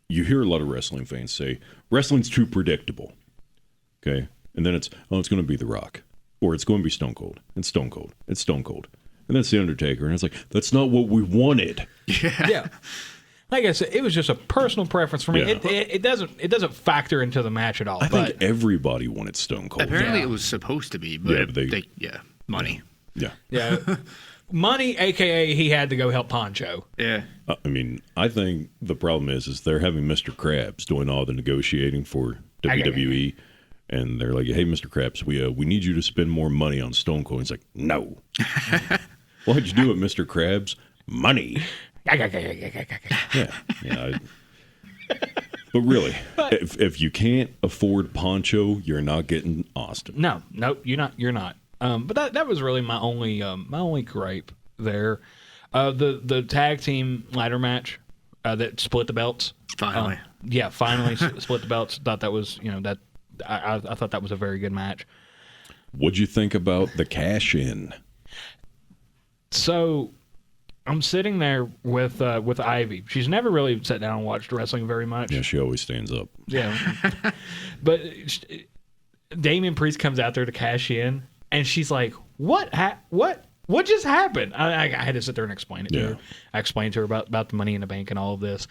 you hear a lot of wrestling fans say wrestling's too predictable. Okay, and then it's going to be The Rock, or it's going to be Stone Cold. It's Stone Cold. It's Stone Cold. And that's the Undertaker, and it's like that's not what we wanted. Yeah. Like I said, it was just a personal preference for me. Yeah. It doesn't factor into the match at all. I think everybody wanted Stone Cold. Apparently, it was supposed to be, but money. Yeah. Money, a.k.a. he had to go help Poncho. Yeah. I think the problem is they're having Mr. Krabs doing all the negotiating for WWE, and they're like, "Hey, Mr. Krabs, we need you to spend more money on Stone Cold." He's like, "No." Why'd you do it, Mr. Krabs? Money. Yeah. But really, if you can't afford Poncho, you're not getting Austin. No, you're not. But that was really my only gripe there. The tag team ladder match that split the belts. Finally. Finally split the belts. Thought that was I thought that was a very good match. What'd you think about the cash in? So I'm sitting there with Ivy. She's never really sat down and watched wrestling very much. Yeah, she always stands up. Yeah. But Damian Priest comes out there to cash in, and she's like, What just happened? I had to sit there and explain it to her. I explained to her about the Money in the Bank and all of this.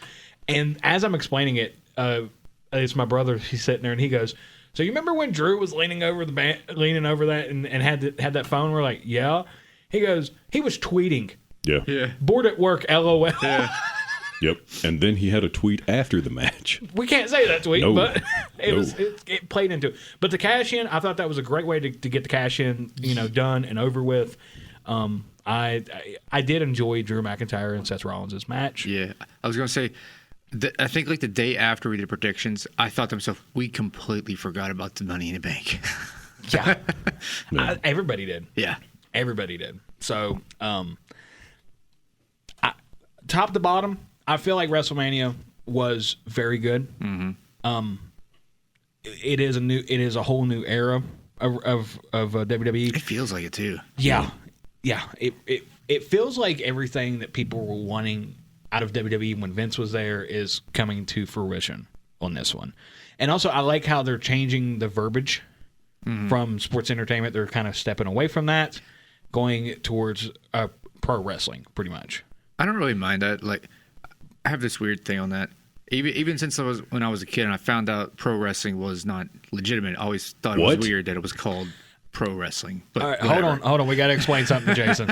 And as I'm explaining it, it's my brother. He's sitting there, and he goes, "So you remember when Drew was leaning over that and had that phone?" We're like, "Yeah." He goes, "He was tweeting." Yeah. Bored at work, LOL. Yeah. Yep. And then he had a tweet after the match. We can't say that tweet, No. but it played into it. But the cash in, I thought that was a great way to get the cash in, done and over with. I did enjoy Drew McIntyre and Seth Rollins' match. Yeah, I was gonna say, I think like the day after we did predictions, I thought to myself, we completely forgot about the Money in the Bank. Yeah, everybody did. Yeah, everybody did. So, top to bottom, I feel like WrestleMania was very good. Mm-hmm. It is a whole new era of WWE. It feels like it too. Yeah. It feels like everything that people were wanting out of WWE when Vince was there is coming to fruition on this one. And also, I like how they're changing the verbiage from sports entertainment. They're kind of stepping away from that, going towards pro wrestling, pretty much. I don't really mind that. Like, I have this weird thing on that. Even since when I was a kid and I found out pro wrestling was not legitimate, I always thought it was weird that it was called pro wrestling. But all right, hold on. We got to explain something to Jason.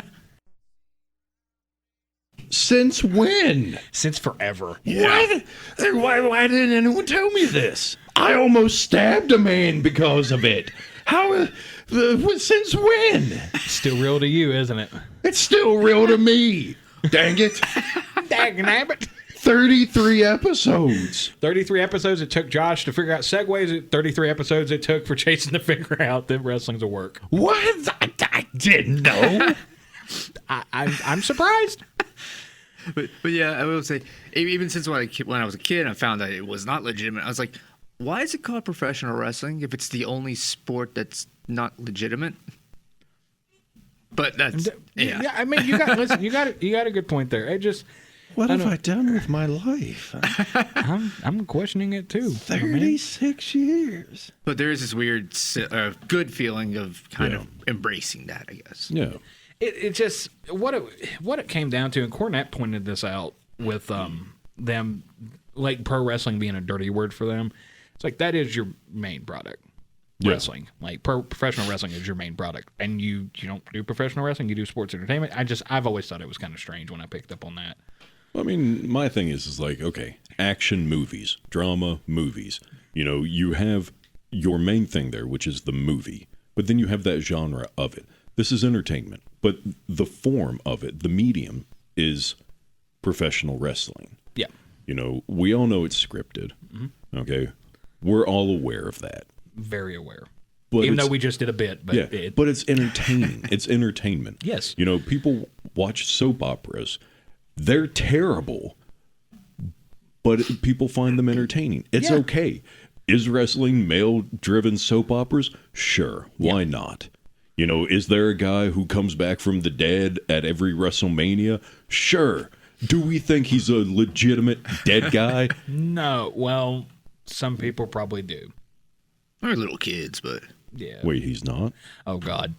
Since when? Since forever. Yeah. Why didn't anyone tell me this? I almost stabbed a man because of it. How? Since when? Still real to you, isn't it? It's still real to me. Dang it. Dang nabbit. 33 episodes. 33 episodes it took Josh to figure out segues. 33 episodes it took for Jason to figure out that wrestling's a work. What? I didn't know. I'm surprised. But yeah, I will say, even since when I was a kid, I found that it was not legitimate. I was like, why is it called professional wrestling if it's the only sport that's not legitimate? But that's yeah. I mean, you got a good point there. It just what have I done with my life? I'm questioning it too. 36 years. But there is this weird, good feeling of kind of embracing that, I guess. Yeah. It just what it came down to, and Cornette pointed this out with them, like pro wrestling being a dirty word for them. It's like that is your main product. Yeah. Wrestling, like professional wrestling, is your main product, and you don't do professional wrestling. You do sports entertainment. I've always thought it was kind of strange when I picked up on that. I mean, my thing is like, okay, action movies, drama movies. You know, you have your main thing there, which is the movie, but then you have that genre of it. This is entertainment, but the form of it, the medium, is professional wrestling. Yeah. You know, we all know it's scripted. Mm-hmm. Okay, we're all aware of that. Very aware. But even though we just did a bit, but but it's entertaining. It's entertainment. Yes. You know, people watch soap operas. They're terrible, but people find them entertaining. It's okay. Is wrestling male-driven soap operas? Sure. Why not? You know, is there a guy who comes back from the dead at every WrestleMania? Sure. Do we think he's a legitimate dead guy? No. Well, some people probably do. They're little kids, but... Yeah. Wait, he's not? Oh, God.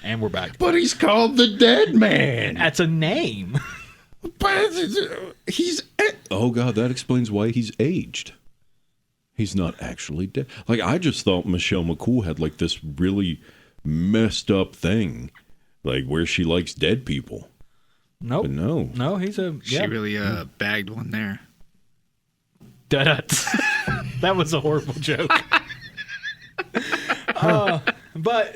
And we're back. But he's called the Dead Man. That's a name. But he's... Oh, God, that explains why he's aged. He's not actually dead. Like, I just thought Michelle McCool had, like, this really messed up thing, like, where she likes dead people. Nope. But no. No, he's a... She really bagged one there. That was a horrible joke. But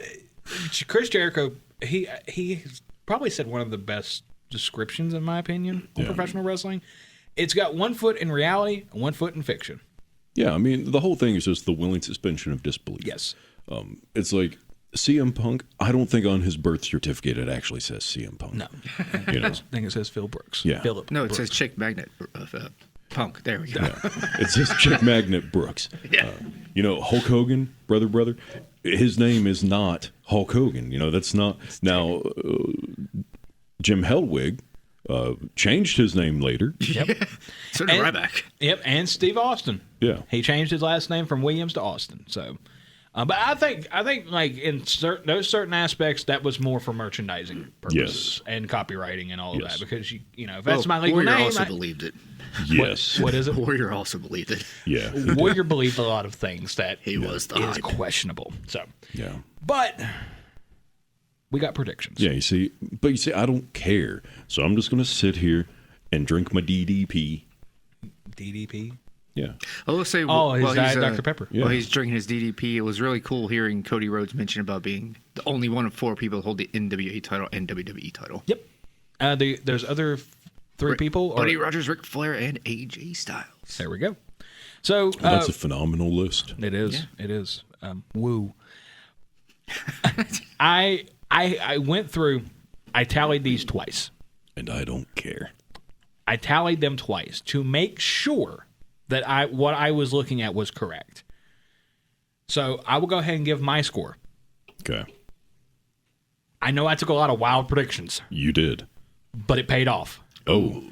Chris Jericho, he probably said one of the best descriptions, in my opinion, on professional wrestling. It's got 1 foot in reality and 1 foot in fiction. Yeah, I mean, the whole thing is just the willing suspension of disbelief. Yes. It's like CM Punk, I don't think on his birth certificate it actually says CM Punk. No. You know? I think it says Phil Brooks. Yeah. Philip No, it Brooks. says Chick Magnet Punk. There we go. Yeah. It says Chick Magnet Brooks. Yeah. You know, Hulk Hogan, brother, his name is not Hulk Hogan. You know, that's not... Now, Jim Hellwig changed his name later. Yep. So did Ryback. Yep, and Steve Austin. Yeah. He changed his last name from Williams to Austin. So, but I think like in those certain aspects, that was more for merchandising purposes and copywriting and all of that. Because you know, if that's my legal Warrior name, also believed it. Yes. What is it? Warrior also believed it. Yeah. Warrior believed a lot of things that He was the is hype. questionable. So, Yeah. but we got predictions. Yeah, you see, I don't care. So I'm just going to sit here and drink my DDP. DDP. Yeah. I will say, his Diet Dr. Pepper. Yeah. While he's drinking his DDP, it was really cool hearing Cody Rhodes mention about being the only one of 4 people to hold the NWA title and WWE title. Yep. There's other 3 people. Buddy Rogers, Ric Flair, and AJ Styles. There we go. So That's a phenomenal list. it is. Yeah. It is. Woo. I went through. I tallied these twice. And I don't care. I tallied them twice to make sure that what I was looking at was correct. So I will go ahead and give my score. Okay. I know I took a lot of wild predictions, You did. but it paid off. Oh.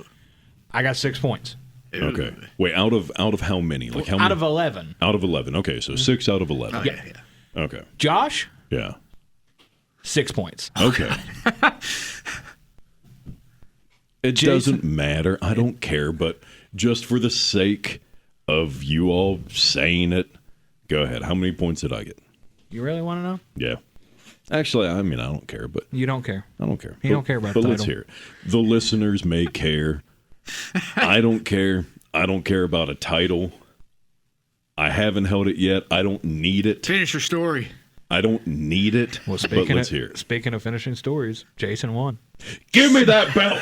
I got 6 points Okay. Wait, out of how many? Like how out many? of 11. Out of 11. Okay, so 6 out of 11. Oh, yeah. Okay. Josh, Yeah. 6 points. Okay. It Jason? doesn't matter. I don't care, but just for the sake of you all saying it, go ahead. How many points did I get? You really want to know? Yeah. Actually, I mean, I don't care, but You don't care. I don't care. You don't care about But the let's title. hear it. The listeners may care. I don't care. I don't care about a title. I haven't held it yet. I don't need it. Finish your story. I don't need it. Well, but let's hear it. speaking of finishing stories, Jason won. Give me that belt.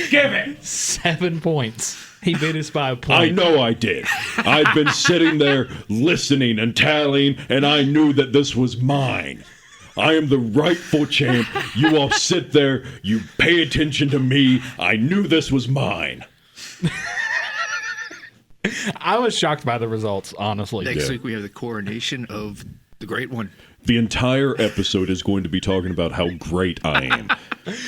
Give it. 7 points. He beat us by a point. I know I did. I've been sitting there listening and tallying, and I knew that this was mine. I am the rightful champ. You all sit there. You pay attention to me. I knew this was mine. I was shocked by the results, honestly. Next week we have the coronation of the great one. The entire episode is going to be talking about how great I am.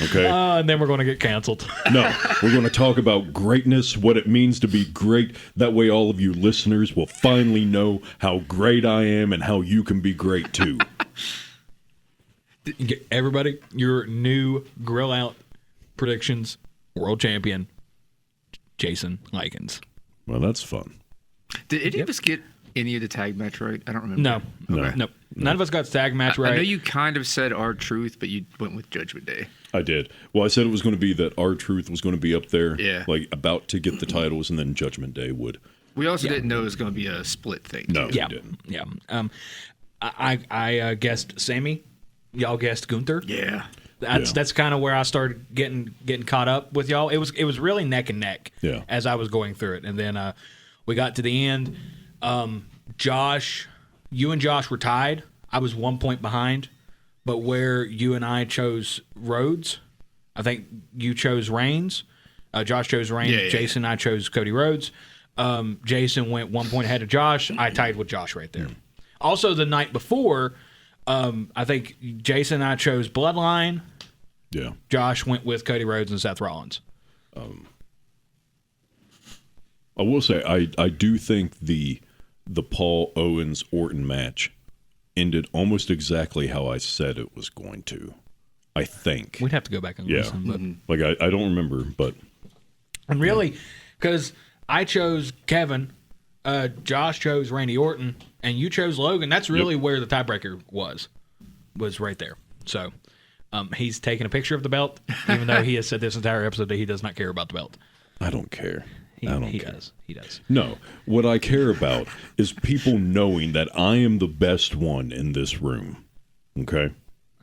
Okay? And then we're going to get canceled. No, we're going to talk about greatness, what it means to be great. That way all of you listeners will finally know how great I am and how you can be great too. Everybody, your new Grill Out Predictions World Champion, Jason Lykens. Well, that's fun. Did any of us get any of the tag match right? I don't remember. No. None of us got tag match right. I know you kind of said R-Truth, but you went with Judgment Day. I did. Well, I said it was going to be that R-Truth was going to be up there, like about to get the titles, and then Judgment Day would. We also didn't know it was going to be a split thing. No, we didn't. Yeah. I guessed Sammy. Y'all guessed Gunther. Yeah. That's kind of where I started getting caught up with y'all. It was really neck and neck as I was going through it, and then we got to the end. Josh, you and Josh were tied. I was 1 point behind, but where you and I chose Rhodes, I think you chose Reigns. Josh chose Reigns. Yeah. Jason and I chose Cody Rhodes. Jason went 1 point ahead of Josh. I tied with Josh right there. Also, the night before, I think Jason and I chose Bloodline. Yeah. Josh went with Cody Rhodes and Seth Rollins. I will say I do think the Paul Owens Orton match ended almost exactly how I said it was going to. I think We'd have to go back and listen. But like I don't remember, but and really, because I chose Kevin, Josh chose Randy Orton, and you chose Logan. That's really where the tiebreaker was right there. So he's taking a picture of the belt, even though he has said this entire episode that he does not care about the belt. I don't care. He care. does. He does. No, what I care about is people knowing that I am the best one in this room. Okay.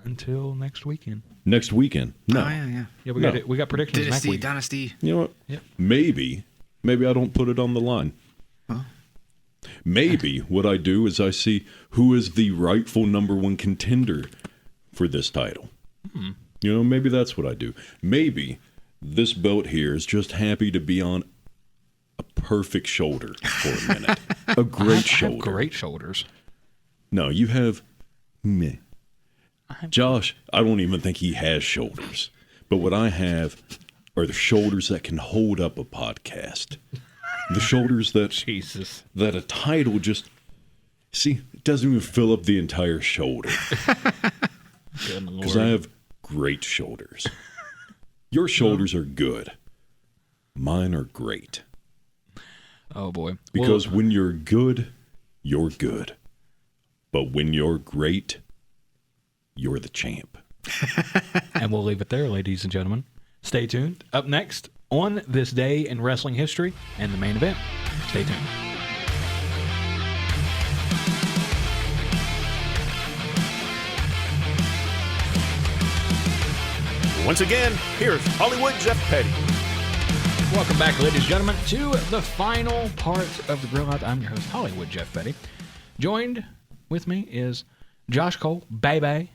Until next weekend. Next weekend? No. Oh, yeah. Yeah, we got predictions next week. Dynasty. You know what? Yep. Maybe I don't put it on the line. Huh? Maybe what I do is I see who is the rightful number one contender for this title. You know, maybe that's what I do. Maybe this belt here is just happy to be on a perfect shoulder for a minute. A great shoulder. I have great shoulders. No, you have meh. Josh, I don't even think he has shoulders. But what I have are the shoulders that can hold up a podcast. The shoulders that that a title just it doesn't even fill up the entire shoulder. Because I have great shoulders. Your shoulders are good. Mine are great. Oh boy. Because when you're good, you're good. But when you're great, you're the champ. And we'll leave it there, ladies and gentlemen. Stay tuned. Up next, on this day in wrestling history and the main event. Stay tuned. Once again, here's Hollywood Jeff Petty. Welcome back, ladies and gentlemen, to the final part of the Grill Out. I'm your host, Hollywood Jeff Petty. Joined with me is Josh Cole, Baby,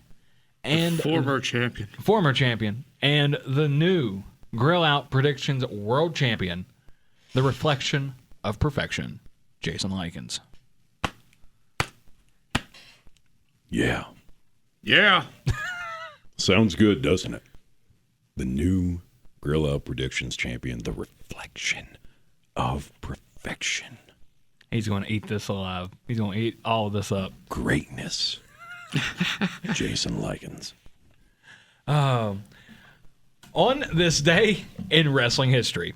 and Former champion. And the new Grill Out Predictions World Champion, the reflection of perfection, Jason Lykens. Yeah. Yeah. Sounds good, doesn't it? The new Grill Out Predictions champion, the reflection of perfection. He's going to eat this alive. He's going to eat all of this up. Greatness. Jason Lykens. On this day in wrestling history.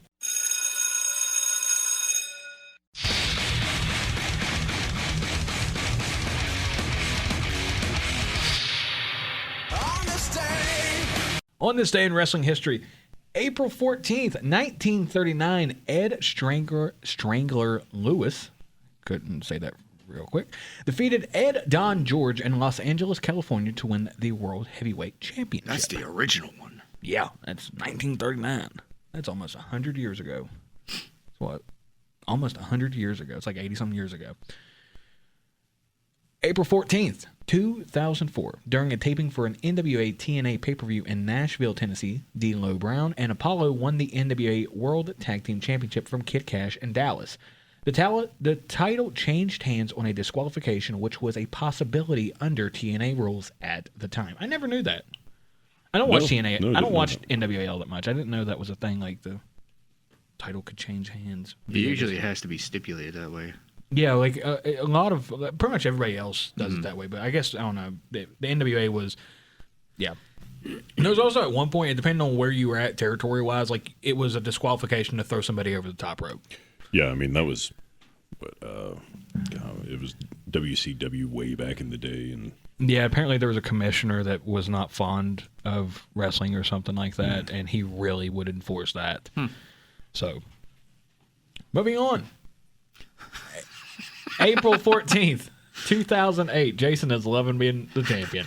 On this day in wrestling history, April 14th, 1939, Ed Strangler Lewis, couldn't say that real quick, defeated Ed Don George in Los Angeles, California to win the World Heavyweight Championship. That's the original one. Yeah, that's 1939. That's almost 100 years ago. What? Almost 100 years ago. It's like 80-some years ago. April 14th, 2004, during a taping for an NWA TNA pay-per-view in Nashville, Tennessee, D'Lo Brown and Apollo won the NWA World Tag Team Championship from Kid Cash and Dallas. The title changed hands on a disqualification, which was a possibility under TNA rules at the time. I never knew that. I don't watch TNA. I don't watch NWA all that much. I didn't know that was a thing, like the title could change hands. It usually has to be stipulated that way. Yeah, like a lot of, pretty much everybody else does it that way, but I guess, I don't know, the NWA was, yeah. And there was also at one point, depending on where you were at territory-wise, like it was a disqualification to throw somebody over the top rope. Yeah, I mean, that was, it was WCW way back in the day. And yeah, apparently there was a commissioner that was not fond of wrestling or something like that, and he really would enforce that. So, moving on. April 14th, 2008. Jason is loving being the champion.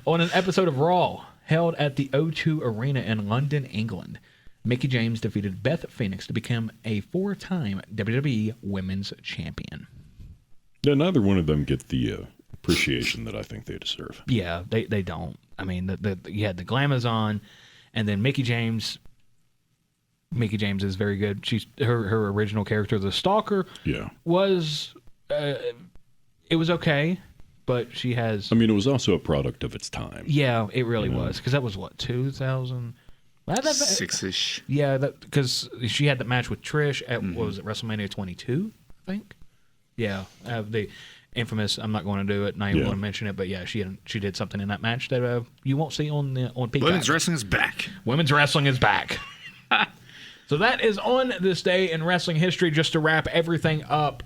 On an episode of Raw, held at the O2 Arena in London, England, Mickie James defeated Beth Phoenix to become a 4-time WWE Women's Champion. Yeah, neither one of them get the appreciation that I think they deserve. Yeah, they don't. I mean, you had the Glamazon, and then Mickie James. Mickie James is very good. She's her original character, the Stalker. Yeah, was. It was okay, but she has... I mean, it was also a product of its time. Yeah, it really was. Because that was, what, 2000... 6-ish. Yeah, because she had that match with Trish at, what was it, WrestleMania 22, I think? Yeah, the infamous, I'm not going to do it, and I even want to mention it, but yeah, she did something in that match that you won't see on Peacock. Women's wrestling is back. Women's wrestling is back. So that is on this day in wrestling history. Just to wrap everything up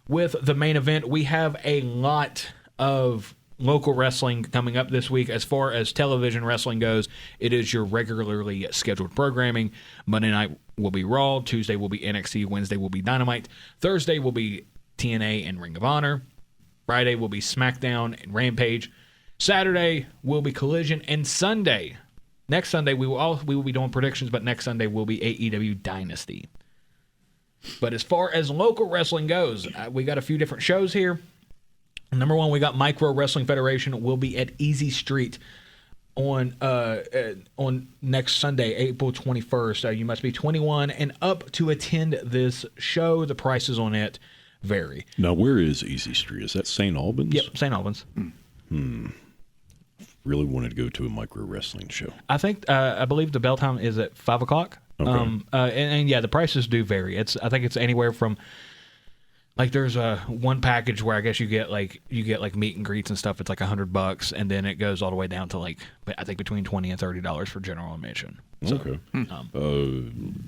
with the main event, we have a lot of local wrestling coming up this week. As far as television wrestling goes, it is your regularly scheduled programming. Monday night will be Raw. Tuesday will be NXT. Wednesday will be Dynamite. Thursday will be TNA and Ring of Honor. Friday will be SmackDown and Rampage. Saturday will be Collision. And Sunday, next Sunday, we will be doing predictions, but next Sunday will be AEW Dynasty. But as far as local wrestling goes, we got a few different shows here. Number one, we got Micro Wrestling Federation will be at Easy Street on next Sunday, April 21st. You must be 21 and up to attend this show. The prices on it vary. Now, where is Easy Street? Is that St. Albans? Yep, St. Albans. Really wanted to go to a micro wrestling show. I believe the bell time is at 5 o'clock. Okay. And yeah, the prices do vary. I think it's anywhere from, like, there's one package where I guess you get like meet and greets and stuff. It's like $100, and then it goes all the way down to like, I think between $20 and $30 for general admission. So, okay.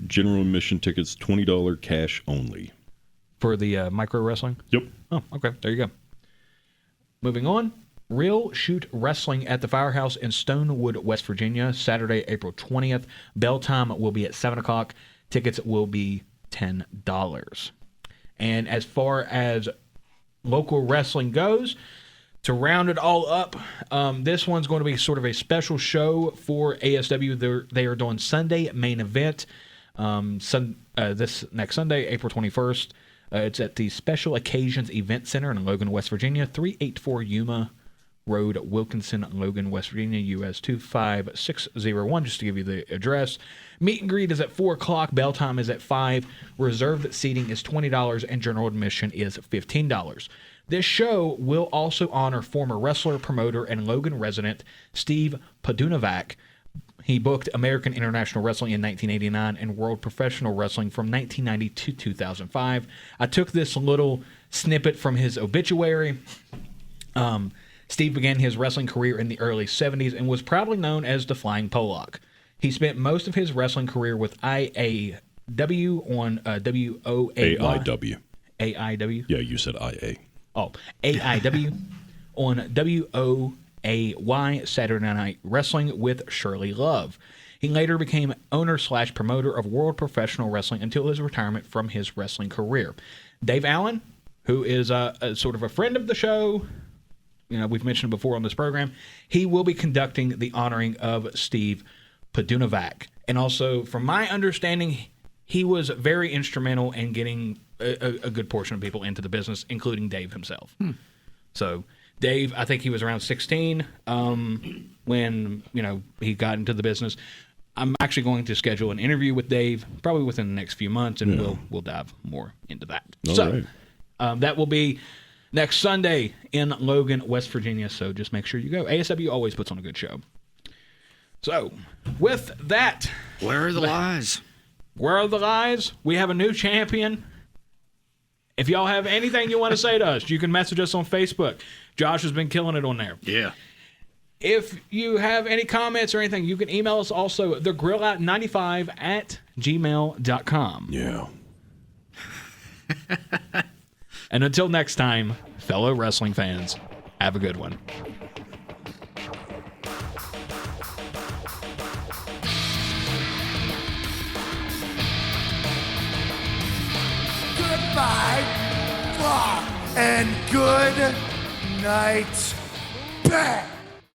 General admission tickets, $20 cash only. For the micro wrestling? Yep. Oh, okay. There you go. Moving on. Real Shoot Wrestling at the Firehouse in Stonewood, West Virginia, Saturday, April 20th. Bell time will be at 7 o'clock. Tickets will be $10. And as far as local wrestling goes, to round it all up, this one's going to be sort of a special show for ASW. They are doing Sunday main event this next Sunday, April 21st. It's at the Special Occasions Event Center in Logan, West Virginia, 384 Yuma Road, Wilkinson, Logan, West Virginia, US 25601, just to give you the address. Meet and greet is at 4 o'clock. Bell time is at 5. Reserved seating is $20, and general admission is $15. This show will also honor former wrestler, promoter, and Logan resident Steve Padunovac. He booked American International Wrestling in 1989 and World Professional Wrestling from 1990 to 2005. I took this little snippet from his obituary. Steve began his wrestling career in the early 70s and was proudly known as the Flying Pollock. He spent most of his wrestling career with IAW on WOAY. AIW. AIW? Yeah, you said IA. Oh, AIW on WOAY Saturday Night Wrestling with Shirley Love. He later became owner/promoter of World Professional Wrestling until his retirement from his wrestling career. Dave Allen, who is a sort of a friend of the show, we've mentioned before on this program, he will be conducting the honoring of Steve Padunovac. And also, from my understanding, he was very instrumental in getting a good portion of people into the business, including Dave himself. So Dave, I think he was around 16 when he got into the business. I'm actually going to schedule an interview with Dave probably within the next few months, and we'll dive more into that. That will be next Sunday in Logan, West Virginia. So just make sure you go. ASW always puts on a good show. So with that, where are the lies? Where are the lies? We have a new champion. If y'all have anything you want to say to us, you can message us on Facebook. Josh has been killing it on there. Yeah. If you have any comments or anything, you can email us also, thegrillout95@gmail.com. Yeah. And until next time, fellow wrestling fans, have a good one. Goodbye, and good night, back.